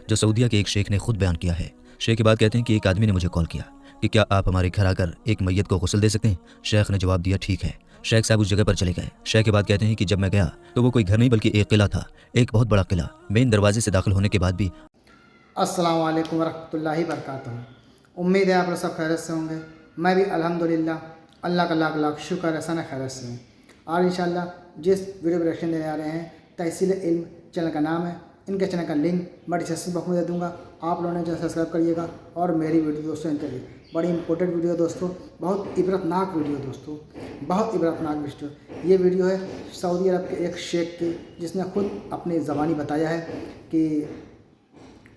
जो सऊदीया के एक शेख ने खुद बयान किया है। शेख के बाद कहते हैं कि एक आदमी ने मुझे कॉल किया कि क्या आप हमारे घर आकर एक मैयत को गुस्ल दे सकते हैं। शेख ने जवाब दिया ठीक है। शेख साहब उस जगह पर चले गए। शेख के बाद कहते हैं कि जब मैं गया तो वो कोई घर नहीं बल्कि एक किला था, एक बहुत बड़ा किला। मेन दरवाजे से दाखिल होने के बाद भी अस्सलाम वालेकुम वरहमतुल्लाहि वबरकातुहू। उम्मीद है आप लोग सब खैरियत से होंगे। मैं भी अल्हम्दुलिल्लाह अल्लाह का लाख लाख शुक्र है, सन खैरियत से हूँ। और इंशाल्लाह जिस वीडियो रिएक्शन देने आ रहे हैं, तहसील इल्म चैनल का नाम है। इनके चैनल का लिंक मैं डिस्क्रिप्शन बॉक्स में दे दूँगा। आप लोगों ने जो सब्सक्राइब करिएगा और मेरी वीडियो दोस्तों करिए। बड़ी इंपॉर्टेंट वीडियो दोस्तों, बहुत इबरतनाक वीडियो दोस्तों, बहुत इबरतनाक वीडियो। ये वीडियो है सऊदी अरब के एक शेख की, जिसने खुद अपनी ज़बानी बताया है कि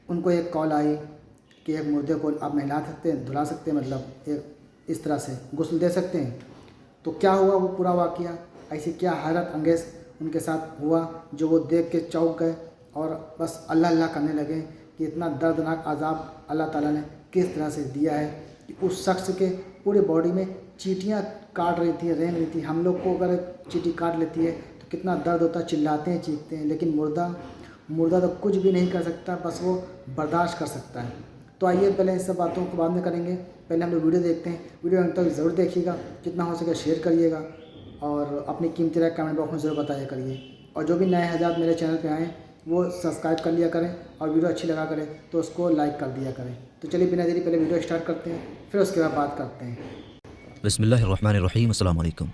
उनको एक कॉल आई कि एक मुर्दे को आप नहला सकते हैं, धुला सकते हैं, मतलब एक इस तरह से गुस्ल दे सकते हैं। तो क्या हुआ वो पूरा वाक़या, ऐसी क्या हैरत अंगेज़ उनके साथ हुआ जो वो देख के चौंक गए और बस अल्लाह अल्लाह करने लगे कि इतना दर्दनाक अज़ाब अल्लाह ताला ने किस तरह से दिया है कि उस शख्स के पूरे बॉडी में चींटियाँ काट रही थी, रेंग रही थी। हम लोग को अगर चींटी काट लेती है तो कितना दर्द होता है, चिल्लाते हैं, चीखते हैं, लेकिन मुर्दा तो कुछ भी नहीं कर सकता, बस वो बर्दाश्त कर सकता है। तो आइए पहले इन सब बातों को बाद में करेंगे, पहले हम लोग वीडियो देखते हैं। वीडियो अंत तक ज़रूर देखिएगा, जितना हो सके शेयर करिएगा और अपनी कीमती राय कमेंट बॉक्स में ज़रूर बताया करिए। और जो भी नए हज़रात मेरे चैनल पे आएँ वो सब्सक्राइब कर लिया करें और वीडियो अच्छी लगा करें तो उसको लाइक कर दिया करें। तो चलिए बिना देरी पहले वीडियो स्टार्ट करते हैं, फिर उसके बाद बात करते हैं। बिस्मिल्लाहिर्रहमानिर्रहीम, अस्सलाम वालेकुम।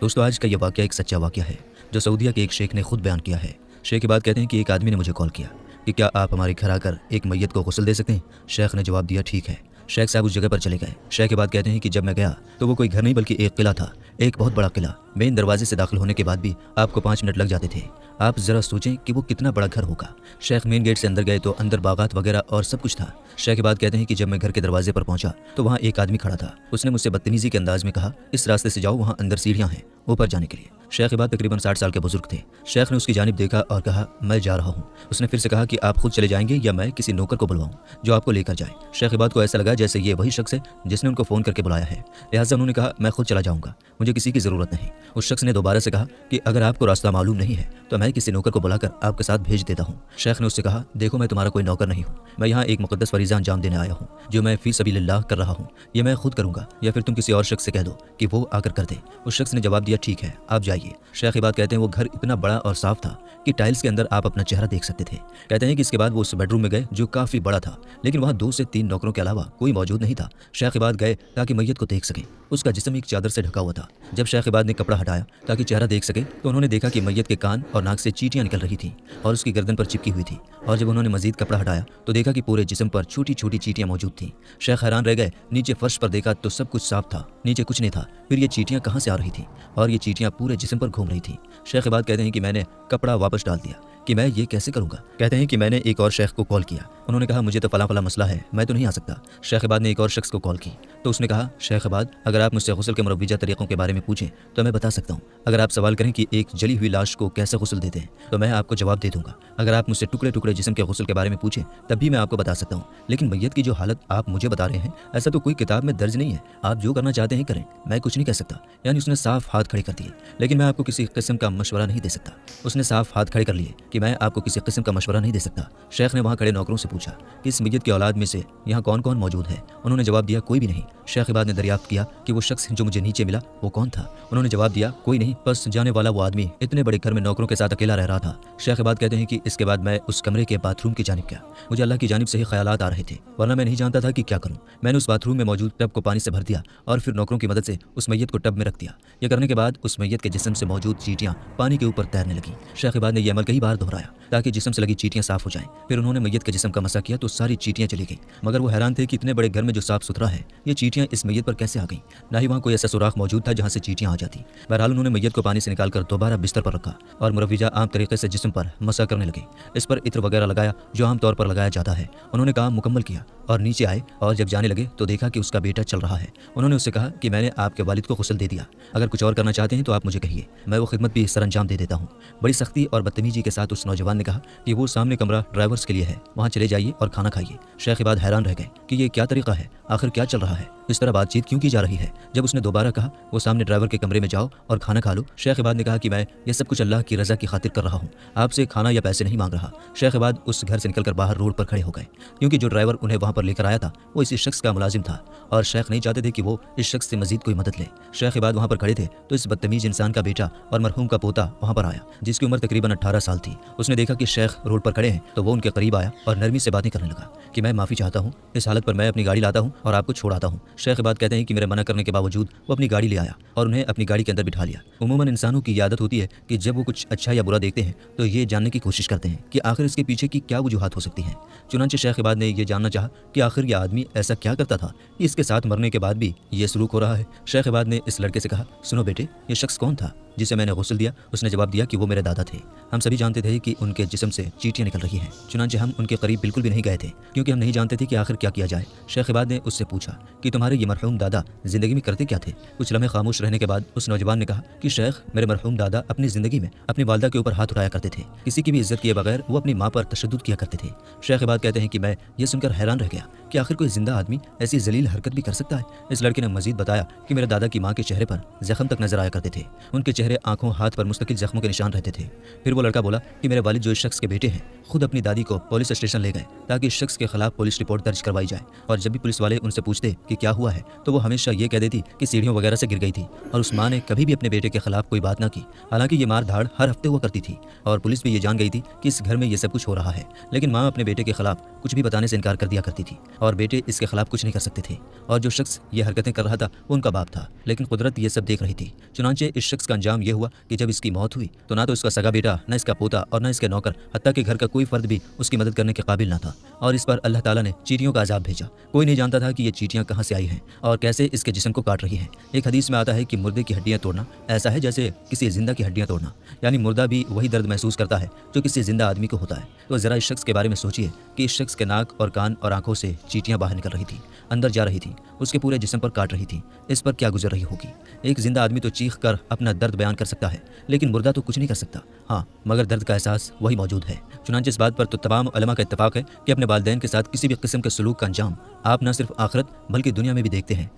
दोस्तों, आज का यह वाक़या एक सच्चा वाक़या है जो सऊदीया के एक शेख ने खुद बयान किया है। शेख के बाद कहते हैं कि एक आदमी ने मुझे कॉल किया कि क्या आप हमारे घर आकर एक मैयत को गुस्ल दे सकते हैं। शेख ने जवाब दिया ठीक है। शेख साहब उस जगह पर चले गए। शेख के बाद कहते हैं कि जब मैं गया तो वो कोई घर नहीं बल्कि एक किला था, एक बहुत बड़ा किला। मेन दरवाजे से दाखिल होने के बाद भी आपको 5 मिनट लग जाते थे। आप ज़रा सोचें कि वो कितना बड़ा घर होगा। शेख मेन गेट से अंदर गए तो अंदर बागात वगैरह और सब कुछ था। शेख के बाद कहते हैं कि जब मैं घर के दरवाजे पर पहुंचा तो वहाँ एक आदमी खड़ा था। उसने मुझसे बदतमीजी के अंदाज में कहा, इस रास्ते से जाओ, वहाँ अंदर सीढ़ियाँ हैं ऊपर जाने के लिए। शेख के बाद तकरीबन 60 साल के बुजुर्ग थे। शेख ने उसकी जानिब देखा और कहा, मैं जा रहा हूँ। उसने फिर से कहा कि आप खुद चले जाएंगे या मैं किसी नौकर को बुलवाऊं जो आपको लेकर जाए। शेख के बाद को ऐसा लगा जैसे ये वही शख्स है जिसने उनको फ़ोन करके बुलाया है, लिहाजा उन्होंने कहा, मैं खुद चला जाऊँगा, मुझे किसी की ज़रूरत नहीं। उस शख्स ने दोबारा से कहा कि अगर आपको रास्ता मालूम नहीं है तो मैं किसी नौकर को बुलाकर आपके साथ भेज देता हूँ। शेख ने उससे कहा, देखो मैं तुम्हारा कोई नौकर नहीं हूँ, मैं यहाँ एक मुकद्दस फरीज़ा अंजाम देने आया हूँ जो मैं फ़ी सबीलिल्लाह कर रहा हूँ। ये मैं खुद करूँगा या फिर तुम किसी और शख्स से कह दो कि वो आकर कर दे। उस शख्स ने जवाब दिया ठीक है, आप जाइए। शेख के बाद कहते हैं वो घर इतना बड़ा और साफ था कि टाइल्स के अंदर आप अपना चेहरा देख सकते थे। कहते हैं कि इसके बाद वो उस बेडरूम में गए जो काफ़ी बड़ा था, लेकिन वहाँ 2 से 3 नौकरों के अलावा कोई मौजूद नहीं था। शेख के बाद गए ताकि मैयत को देख सकें। उसका जिस्म एक चादर से ढका हुआ था। जब शेख के बाद ने कपड़ा हटाया ताकि चेहरा देख सके तो उन्होंने देखा कि मैयत के कान और नाक से चींटियां निकल रही थीं और उसकी गर्दन पर चिपकी हुई थी। और जब उन्होंने मजीद कपड़ा हटाया तो देखा कि पूरे जिस्म पर छोटी छोटी चींटियां मौजूद थीं। शेख हैरान रह गए। नीचे फर्श पर देखा तो सब कुछ साफ था, नीचे कुछ नहीं था। फिर ये चींटियां कहाँ से आ रही थी और ये चींटियां पूरे जिस्म पर घूम रही थी। शेख के बाद कहते हैं कि मैंने कपड़ा वापस डाल दिया कि मैं ये कैसे करूंगा। कहते हैं कि मैंने एक और शेख को कॉल किया, उन्होंने कहा मुझे तो फला फला मसला है, मैं तो नहीं आ सकता। शेख बाद ने एक और शख्स को कॉल की तो उसने कहा, शेख बाद अगर आप मुझसे गुस्ल के मुरव्विजा तरीक़ों के बारे में पूछें तो मैं बता सकता हूँ। अगर आप सवाल करें कि एक जली हुई लाश को कैसे गुस्ल देते हैं तो मैं आपको जवाब दे दूंगा। अगर आप मुझसे टुकड़े टुकड़े जिस्म के गुस्ल के बारे में पूछें तब भी मैं आपको बता सकता हूँ। लेकिन मैयत की जो हालत आप मुझे बता रहे हैं ऐसा तो कोई किताब में दर्ज नहीं है। आप जो करना चाहते हैं करें, मैं कुछ नहीं कह सकता। यानी उसने साफ हाथ खड़े कर दिए, लेकिन मैं आपको किसी किस्म का मशवरा नहीं दे सकता। उसने साफ हाथ खड़े कर लिए कि मैं आपको किसी किस्म का मशवरा नहीं दे सकता। शेख ने वहाँ खड़े नौकरों से पूछा कि इस मैयत की औलाद में से यहाँ कौन कौन मौजूद है। उन्होंने जवाब दिया कोई भी नहीं। शेख बाद ने दरियाफ्त किया कि वो शख्स जो मुझे नीचे मिला वो कौन था। उन्होंने जवाब दिया कोई नहीं, बस जाने वाला वो आदमी इतने बड़े घर में नौकरों के साथ अकेला रह रहा था। शेख बाद कहते हैं कि इसके बाद मैं उस कमरे के बाथरूम की जानिब गया। मुझे अल्लाह की जानिब से ही ख्यालात आ रहे थे, वरना मैं नहीं जानता था कि क्या करूं। मैंने उस बाथरूम में मौजूद टब को पानी से भर दिया और फिर नौकरों की मदद से उस मैयत को टब में रख दिया। यह करने के बाद उस मैयत के जिस्म से मौजूद चींटियां पानी के ऊपर तैरने लगी। शेख बाद ने यह अमल कई बार दोहराया ताकि जिस्म से लगी चींटियां साफ हो जाएं। फिर उन्होंने मैयत के जिस्म का मसा किया तो सारी चींटियां चली गई, मगर वो हैरान थे कि इतने बड़े घर में जो साफ सुथरा है ये चींटियां इस मैयत पर कैसे आ गई। ना ही वहाँ कोई ऐसा सुराख मौजूद था जहाँ से चींटियां आ जाती। बहरहाल उन्होंने मैयत को पानी से निकालकर दोबारा बिस्तर पर रखा और मुरव्विजा आम तरीके से जिस्म पर मसा करने लगे। इस पर इत्र वगैरह लगाया जो आम तौर पर लगाया जाता है। उन्होंने काम मुकम्मल किया और नीचे आए और जब जाने लगे तो देखा कि उसका बेटा चल रहा है। उन्होंने उससे कहा कि मैंने आपके वालिद को गुस्ल दे दिया, अगर कुछ और करना चाहते हैं तो आप मुझे कहिए, मैं वो खिदमत भी सर अंजाम दे देता हूँ। बड़ी सख्ती और बदतमीजी के साथ उस नौजवान ने कहा कि वो सामने कमरा ड्राइवर्स के लिए है, वहाँ चले जाइए और खाना खाइए। शेख बाद हैरान रह गए कि ये क्या तरीका है, आखिर क्या चल रहा है। इस तरह बातचीत क्यों की जा रही है? जब उसने दोबारा कहा वो सामने ड्राइवर के कमरे में जाओ और खाना खा लो, शेख इबाद ने कहा कि मैं ये सब कुछ अल्लाह की रज़ा की खातिर कर रहा हूँ, आपसे खाना या पैसे नहीं मांग रहा। शेख इबाद उस घर से निकलकर बाहर रोड पर खड़े हो गए, क्योंकि जो ड्राइवर उन्हें वहाँ पर लेकर आया था वो इसी शख्स का मुलाजिम था और शेख नहीं चाहते थे कि वो इस शख्स से मजीद कोई मदद ले। शेख इबाद वहाँ पर खड़े थे तो इस बदतमीज इंसान का बेटा और मरहूम का पोता वहाँ पर आया, जिसकी उम्र तकरीबन 18 साल थी। उसने देखा कि शेख रोड पर खड़े हैं तो वो उनके करीब आया और नरमी से बातें करने लगा कि मैं माफ़ी चाहता हूँ, इस हालत पर मैं अपनी गाड़ी लाता हूँ और आपको छोड़ाता हूँ। शेख इबाद कहते हैं कि मेरे मना करने के बावजूद वो अपनी गाड़ी ले आया और उन्हें अपनी गाड़ी के अंदर बिठा लिया। उमूमन इंसानों की आदत होती है कि जब वो कुछ अच्छा या बुरा देखते हैं तो ये जानने की कोशिश करते हैं कि आखिर इसके पीछे की क्या वजूहात हो सकती हैं। चुनांचे शेख इबाद ने यह जानना चाहा कि आखिर यह आदमी ऐसा क्या करता था कि इसके साथ मरने के बाद भी ये सलूक हो रहा है। शेख इबाद ने इस लड़के से कहा, सुनो बेटे, ये शख्स कौन था जिसे मैंने गुस्ल दिया? उसने जवाब दिया कि वो मेरे दादा थे। हम सभी जानते थे कि उनके जिस्म से चींटियां निकल रही हैं, चुनांचे हम उनके करीब बिल्कुल भी नहीं गए थे क्योंकि हम नहीं जानते थे कि आखिर क्या किया जाए। शेख इबाद ने उससे पूछा कि तुम्हारे ये मरहूम दादा ज़िंदगी में करते क्या थे? कुछ लम्हे खामोश रहने के बाद उस नौजवान ने कहा कि शेख, मेरे मरहूम दादा अपनी ज़िंदगी में अपनी वालदा के ऊपर हाथ उठाया करते थे, किसी की भी इज्जत किए बगैर वो अपनी माँ पर तशद्दुद किया करते थे। शेख इबाद कहते हैं कि मैं ये सुनकर हैरान रह गया कि आखिर कोई जिंदा आदमी ऐसी जलील हरकत भी कर सकता है। इस लड़के ने मजीद बताया कि मेरे दादा की माँ के चेहरे पर जख्म तक नजर आया करते थे, उनके चेहरे, आंखों, हाथ पर मुस्तकिल जख्मों के निशान रहते थे। फिर वो लड़का बोला कि मेरे वालिद जो इस शख्स के बेटे हैं खुद अपनी दादी को पुलिस स्टेशन ले गए ताकि इस शख्स के खिलाफ पुलिस रिपोर्ट दर्ज करवाई जाए, और जब भी पुलिस वाले उनसे पूछते कि क्या हुआ है तो वो हमेशा ये कह देती कि सीढ़ियों वगैरह से गिर गई थी, और उस माँ ने कभी भी अपने बेटे के खिलाफ कोई बात ना की। हालांकि ये मार धाड़ हर हफ्ते हुआ करती थी और पुलिस भी ये जान गई थी कि इस घर में ये सब कुछ हो रहा है, लेकिन माँ अपने बेटे के खिलाफ कुछ भी बताने से इनकार कर दिया करती थी और बेटे इसके खिलाफ कुछ नहीं कर सकते थे। और जो शख्स ये हरकतें कर रहा था वो उनका बाप था, लेकिन कुदरत ये सब देख रही थी। चुनांचे इस शख्स का अंजाम ये हुआ कि जब इसकी मौत हुई तो ना तो इसका सगा बेटा, ना इसका पोता और ना इसके नौकर, हत्ता कि घर का कोई फर्द भी उसकी मदद करने के काबिल ना था, और इस पर अल्लाह ताला ने चींटियों का अजाब भेजा। कोई नहीं जानता था कि ये चींटियां कहाँ से आई हैं और कैसे इसके जिस्म को काट रही हैं। एक हदीस में आता है कि मुर्दे की हड्डियां तोड़ना ऐसा है जैसे किसी जिंदा की हड्डियां तोड़ना, यानी मुर्दा भी वही दर्द महसूस करता है जो किसी जिंदा आदमी को होता है। तो ज़रा इस शख्स के बारे में सोचिए कि इस शख्स के नाक और कान और आंखों से चींटियां बाहर निकल रही थी, अंदर जा रही थी, उसके पूरे जिस्म पर काट रही थी। इस पर क्या गुजर रही होगी? एक जिंदा आदमी तो चीख कर अपना दर्द बयान कर सकता है, लेकिन मुर्दा तो कुछ नहीं कर सकता। हाँ, मगर दर्द का एहसास वही मौजूद है। चुनांचे इस बात पर तो तमाम उलमा का इत्तफाक है कि अपने वालिदैन के साथ किसी भी किस्म के सलूक का अंजाम आप न सिर्फ आखिरत बल्कि दुनिया में भी देखते हैं।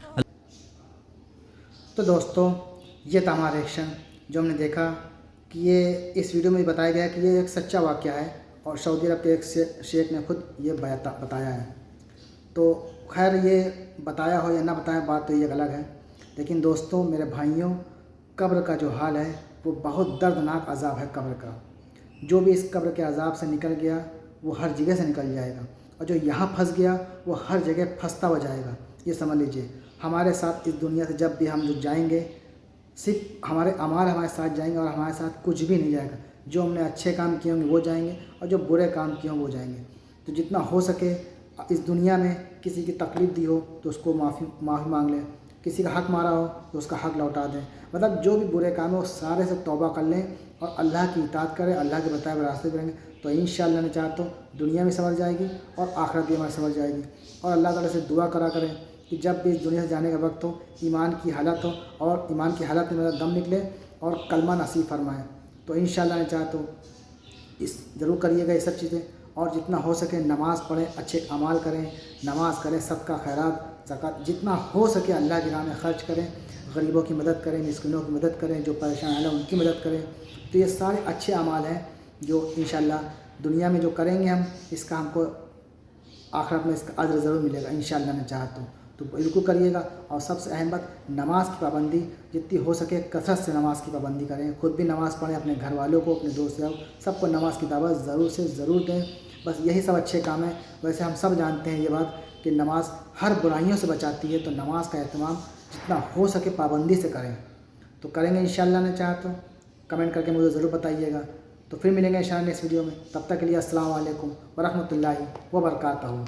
तो दोस्तों, ये था हमारा रिएक्शन जो हमने देखा कि ये इस वीडियो में बताया गया कि ये एक सच्चा वाक़या है और सऊदी अरब के एक शेख ने खुद ये बताया है। तो खैर, ये बताया हो या ना बताया, बात तो ये अलग है, लेकिन दोस्तों मेरे भाइयों, कब्र का जो हाल है वो बहुत दर्दनाक अज़ाब है। कब्र का जो भी इस कब्र के अज़ाब से निकल गया वो हर जगह से निकल जाएगा, और जो यहाँ फंस गया वो हर जगह फंसता हो जाएगा। ये समझ लीजिए, हमारे साथ इस दुनिया से जब भी हम जो जाएंगे, सिर्फ हमारे अमाल हमारे साथ जाएंगे और हमारे साथ कुछ भी नहीं जाएगा। जो हमने अच्छे काम किए होंगे वो जाएंगे और जो बुरे काम किए होंगे वो जाएंगे। तो जितना हो सके इस दुनिया में किसी की तकलीफ़ दी हो तो उसको माफ़ी मांग लें, किसी का हक़ मारा हो तो उसका हक़ लौटा दें। मतलब जो भी बुरे काम है वो सारे से तौबा कर लें और अल्लाह की इताअत करें, अल्लाह के बताए हुए रास्ते पर रहेंगे तो इंशाअल्लाह ने चाहा तो दुनिया में संभल जाएगी और आखिरत भी हमारी संभल जाएगी। और अल्लाह ताला से दुआ करा करें कि जब भी इस दुनिया से जाने का वक्त हो, ईमान की हालत हो और ईमान की हालत में मेरा दम निकले और कलमा नसीब फरमाएँ। तो इंशाअल्लाह ने चाहा तो इस ज़रूर करिएगा ये सब चीज़ें, और जितना हो सके नमाज़ पढ़ें, अच्छे अमाल करें, नमाज़ करें, सदका खैरात ज़कात जितना हो सके अल्लाह की राह में ख़र्च करें, गरीबों की मदद करें, मिस्किनों की मदद करें, जो परेशान हैं उनकी मदद करें। तो ये सारे अच्छे अमाल हैं जो इंशाअल्लाह दुनिया में जो करेंगे हम, इसका हमको आखिरत में इसका अज्र ज़रूर मिलेगा इंशाअल्लाह ने चाहा तो बिल्कुल करिएगा। और सबसे अहम बात, नमाज की पाबंदी जितनी हो सके कसरत से नमाज की पाबंदी करें, खुद भी नमाज़ पढ़ें, अपने घर वालों को, अपने दोस्त यारों सबको नमाज की दावत ज़रूर से ज़रूर दें। बस यही सब अच्छे काम है। वैसे हम सब जानते हैं ये बात कि नमाज हर बुराइयों से बचाती है, तो नमाज का एहतमाम जितना हो सके पाबंदी से करें। तो करेंगे इंशाअल्लाह ने चाहा तो कमेंट करके मुझे ज़रूर बताइएगा। तो फिर मिलेंगे इंशाअल्लाह नेक्स्ट वीडियो में। तब तक के लिए अस्सलाम वालेकुम व रहमतुल्लाहि व बरकातहू।